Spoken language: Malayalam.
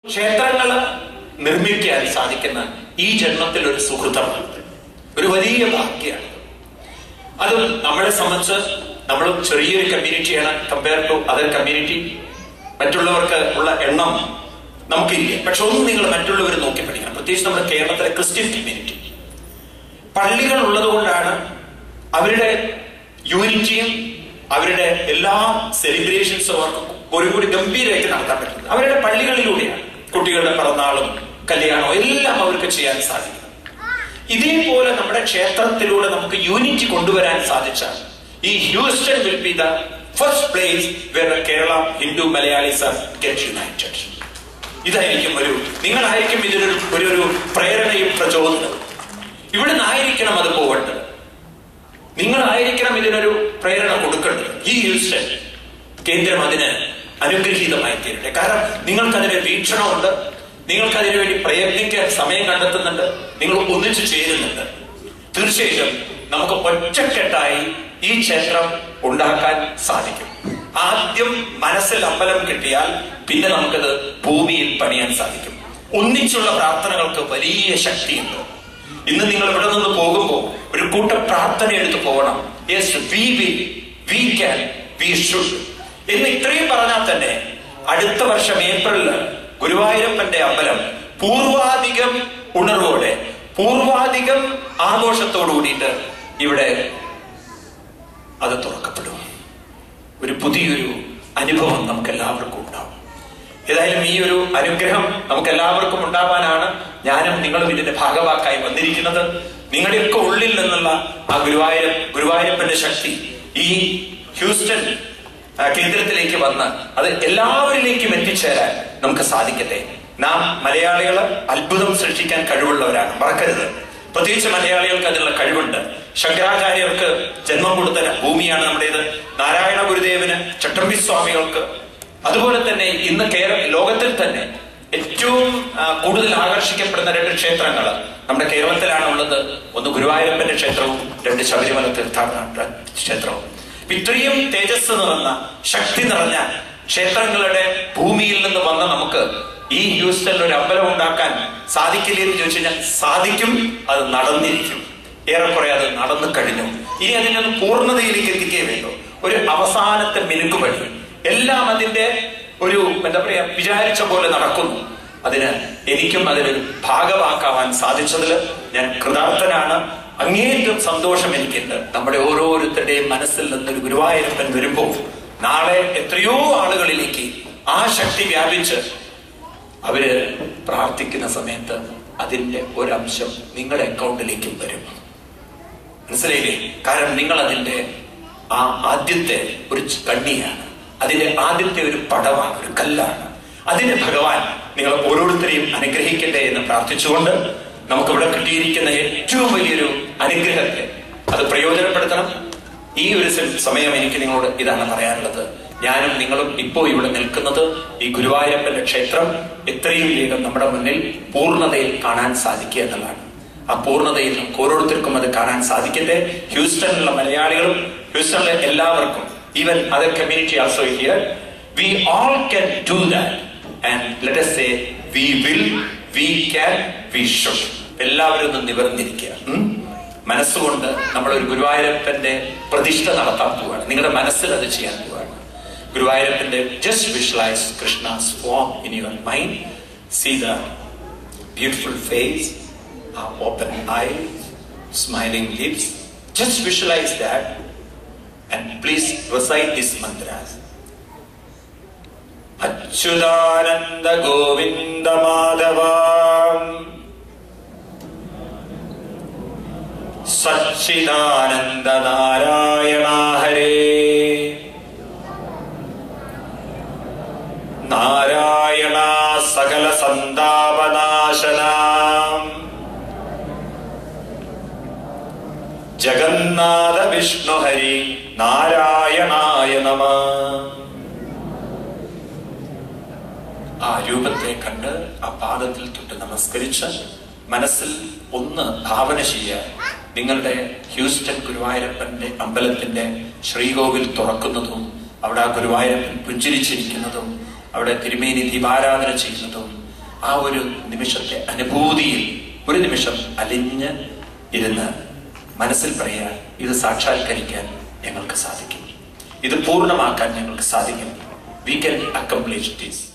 ക്ഷേത്രങ്ങൾ നിർമ്മിക്കാൻ സാധിക്കുന്ന ഈ ജന്മത്തിൽ ഒരു സുഹൃതമാണ്, ഒരു വലിയ ഭാഗ്യമാണ്. അത് നമ്മളെ സംബന്ധിച്ച് നമ്മൾ ചെറിയൊരു കമ്മ്യൂണിറ്റിയാണ് കമ്പയർ ടു അതർ കമ്മ്യൂണിറ്റി. മറ്റുള്ളവർക്ക് ഉള്ള എണ്ണം നമുക്കില്ല. പക്ഷെ ഒന്നും നിങ്ങൾ മറ്റുള്ളവർ നോക്കി പഠിക്കണം. പ്രത്യേകിച്ച് നമ്മുടെ കേരളത്തിലെ ക്രിസ്ത്യൻ കമ്മ്യൂണിറ്റി, പള്ളികൾ ഉള്ളത് കൊണ്ടാണ് അവരുടെ യൂണിറ്റിയും അവരുടെ എല്ലാ സെലിബ്രേഷൻസും അവർക്ക് കൂടി ഗംഭീരമായിട്ട് നടത്താൻ പറ്റുന്നത് അവരുടെ പള്ളികളിലൂടെയാണ്. കുട്ടികളുടെ പിറന്നാളും കല്യാണവും എല്ലാം അവർക്ക് ചെയ്യാൻ സാധിക്കും. ഇതേപോലെ നമ്മുടെ ക്ഷേത്രത്തിലൂടെ നമുക്ക് യൂണിറ്റി കൊണ്ടുവരാൻ സാധിച്ചാൽ ഈ Houston will be the first place where Kerala Hindu Malayalees are get united. ഇതായിരിക്കും നിങ്ങളായിരിക്കും ഇതിനൊരു ഒരു പ്രേരണയും പ്രചോദനവും. ഇവിടെ നിന്നായിരിക്കണം അത് പോകേണ്ടത്. നിങ്ങളായിരിക്കണം ഇതിനൊരു പ്രേരണ കൊടുക്കേണ്ടത്. ഈ ഹ്യൂസ്റ്റൺ കേന്ദ്രം അതിന് അനുഗ്രഹീതമായി തീരട്ടെ. കാരണം നിങ്ങൾക്കതിന് വീക്ഷണമുണ്ട്, നിങ്ങൾക്കതിനു വേണ്ടി പ്രയത്നിക്കാൻ സമയം കണ്ടെത്തുന്നുണ്ട്, നിങ്ങൾ ഒന്നിച്ചു ചേരുന്നുണ്ട്. തീർച്ചയായിട്ടും നമുക്ക് ഒറ്റക്കെട്ടായി ഈ ക്ഷേത്രം ഉണ്ടാക്കാൻ സാധിക്കും. ആദ്യം മനസ്സിൽ അമ്പലം കിട്ടിയാൽ പിന്നെ നമുക്കത് ഭൂമിയിൽ പണിയാൻ സാധിക്കും. ഒന്നിച്ചുള്ള പ്രാർത്ഥനകൾക്ക് വലിയ ശക്തിയുണ്ട്. ഇന്ന് നിങ്ങൾ ഇവിടെ നിന്ന് പോകുമ്പോൾ ഒരു കൂട്ട പ്രാർത്ഥന എടുത്ത് പോകണം. Yes, we will, we can, we should എന്ന് ഇത്രയും പറഞ്ഞാൽ തന്നെ അടുത്ത വർഷം ഏപ്രിലിൽ ഗുരുവായൂരപ്പന്റെ അമ്പലം പൂർവാധികം ഉണർവോടെ, പൂർവാധികം ആഘോഷത്തോടു കൂടിയിട്ട് ഇവിടെ അത് തുറക്കപ്പെടും. ഒരു പുതിയൊരു അനുഭവം നമുക്ക് എല്ലാവർക്കും ഉണ്ടാവും. ഏതായാലും ഈ ഒരു അനുഗ്രഹം നമുക്ക് എല്ലാവർക്കും ഉണ്ടാവാനാണ് ഞാനും നിങ്ങളും ഇതിന്റെ ഭാഗവാക്കായി വന്നിരിക്കുന്നത്. നിങ്ങളുടെയൊക്കെ ഉള്ളിൽ നിന്നുള്ള ആ ഗുരുവായൂരപ്പന്റെ ശക്തി ഈ ഹ്യൂസ്റ്റൺ കേന്ദ്രത്തിലേക്ക് വന്ന് അത് എല്ലാവരിലേക്കും എത്തിച്ചേരാൻ നമുക്ക് സാധിക്കട്ടെ. നാം മലയാളികൾ അത്ഭുതം സൃഷ്ടിക്കാൻ കഴിവുള്ളവരാണ്, മറക്കരുത്. പ്രത്യേകിച്ച് മലയാളികൾക്ക് അതിനുള്ള കഴിവുണ്ട്. ശങ്കരാചാര്യർക്ക് ജന്മം കൊടുത്ത ഭൂമിയാണ് നമ്മുടേത്. നാരായണ ഗുരുദേവന്, ചട്ടമ്പി സ്വാമികൾക്ക്, അതുപോലെ തന്നെ ഇന്ന് ലോകത്തിൽ തന്നെ ഏറ്റവും കൂടുതൽ ആകർഷിക്കപ്പെടുന്ന 2 ക്ഷേത്രങ്ങൾ നമ്മുടെ കേരളത്തിലാണ് ഉള്ളത്. ഒന്ന് ഗുരുവായൂരപ്പന്റെ ക്ഷേത്രവും 2 ശബരിമല തീർത്ഥാടന ക്ഷേത്രവും. ഇത്രയും തേജസ് നിറഞ്ഞ, ശക്തി നിറഞ്ഞ ക്ഷേത്രങ്ങളുടെ ഭൂമിയിൽ നിന്ന് വന്ന നമുക്ക് ഈ ഹ്യൂസ്റ്റണിൽ ഒരു അമ്പലം ഉണ്ടാക്കാൻ സാധിക്കില്ലേ എന്ന് ചോദിച്ചു കഴിഞ്ഞാൽ സാധിക്കും. അത് നടന്നിരിക്കും. ഏറെക്കുറെ അത് നടന്നു കഴിഞ്ഞു. ഇനി അതിനൊന്ന് പൂർണ്ണതയിലേക്ക് എത്തിക്കേ വേണ്ടു. ഒരു അവസാനത്തെ മിനുക്കുപടി. എല്ലാം അതിന്റെ ഒരു എന്താ പറയാ വിചാരിച്ച പോലെ നടക്കുന്നു. അതിന് എനിക്കും അതിനൊരു ഭാഗമാക്കാവാൻ സാധിച്ചതിൽ ഞാൻ കൃതാർത്ഥനാണ്. അങ്ങേയറ്റം സന്തോഷം എനിക്കുണ്ട്. നമ്മുടെ ഓരോരുത്തരുടെയും മനസ്സിൽ നിന്നൊരു ഗുരുവായൂരപ്പൻ വരുമ്പോൾ നാളെ എത്രയോ ആളുകളിലേക്ക് ആ ശക്തി വ്യാപിച്ച് അവര് പ്രാർത്ഥിക്കുന്ന സമയത്ത് അതിന്റെ ഒരംശം നിങ്ങളുടെ അക്കൗണ്ടിലേക്കും വരും. മനസ്സിലായില്ലേ? കാരണം നിങ്ങൾ അതിന്റെ ആ ആദ്യത്തെ ഒരു കണ്ണിയാണ്, അതിന്റെ ആദ്യത്തെ ഒരു പടമാണ്, ഒരു കല്ലാണ്. അതിന് ഭഗവാൻ നിങ്ങൾ ഓരോരുത്തരെയും അനുഗ്രഹിക്കട്ടെ എന്ന് പ്രാർത്ഥിച്ചുകൊണ്ട് നമുക്കിവിടെ കിട്ടിയിരിക്കുന്ന ഏറ്റവും വലിയൊരു അനുഗ്രഹത്തെ അത് പ്രയോജനപ്പെടുത്തണം. ഈ ഒരു സമയം എനിക്ക് നിങ്ങളോട് ഇതാണ് പറയാനുള്ളത്. ഞാനും നിങ്ങളും ഇപ്പോൾ ഇവിടെ നിൽക്കുന്നത് ഈ ഗുരുവായൂരപ്പന്റെ ക്ഷേത്രം എത്രയും വേഗം നമ്മുടെ മുന്നിൽ പൂർണ്ണതയിൽ കാണാൻ സാധിക്കുക എന്നുള്ളതാണ്. ആ പൂർണ്ണതയിൽ നമുക്ക് ഓരോരുത്തർക്കും അത് കാണാൻ സാധിക്കട്ടെ. ഹ്യൂസ്റ്റണിലുള്ള മലയാളികളും ഹ്യൂസ്റ്റണിലെ എല്ലാവർക്കും, even other community also here, we all can do that and let us say we will, we can, we should. എല്ലാവരും ഒന്ന് നിവർന്നിരിക്കുക. മനസ്സുകൊണ്ട് നമ്മളൊരു ഗുരുവായൂരപ്പന്റെ പ്രതിഷ്ഠ നടത്താൻ പോവുകയാണ്. നിങ്ങളുടെ മനസ്സിൽ അത് ചെയ്യാൻ പോവുകയാണ്. ഗുരുവായൂരപ്പന്റെ just visualize Krishna's form in your mind. See the beautiful face, open eyes, smiling lips. Just visualize that and please recite these mantras. Achyutananda Govinda Madhava Satchidananda Narayana Hare Narayana Sagala Sandavanashana Jagannatha Vishnu Hari Narayanaya Nama. ആ രൂപത്തെ കണ്ട് ആ പാദത്തിൽ തൊട്ട് നമസ്കരിച്ച് മനസ്സിൽ ഒന്ന് ഭാവന ചെയ്യുക. നിങ്ങളുടെ ഹ്യൂസ്റ്റൺ ഗുരുവായൂരപ്പന്റെ അമ്പലത്തിന്റെ ശ്രീകോവിൽ തുറക്കുന്നതും അവിടെ ആ ഗുരുവായൂരപ്പൻ പുഞ്ചിരിച്ചിരിക്കുന്നതും അവിടെ തിരുമേനി ദീപാരാധന ചെയ്യുന്നതും ആ ഒരു നിമിഷത്തെ അനുഭൂതിയിൽ ഒരു നിമിഷം അലിഞ്ഞ് ഇരുന്ന് മനസ്സിൽ പറയാൻ, ഇത് സാക്ഷാത്കരിക്കാൻ ഞങ്ങൾക്ക് സാധിക്കും, ഇത് പൂർണ്ണമാക്കാൻ ഞങ്ങൾക്ക് സാധിക്കും. We can accomplish this.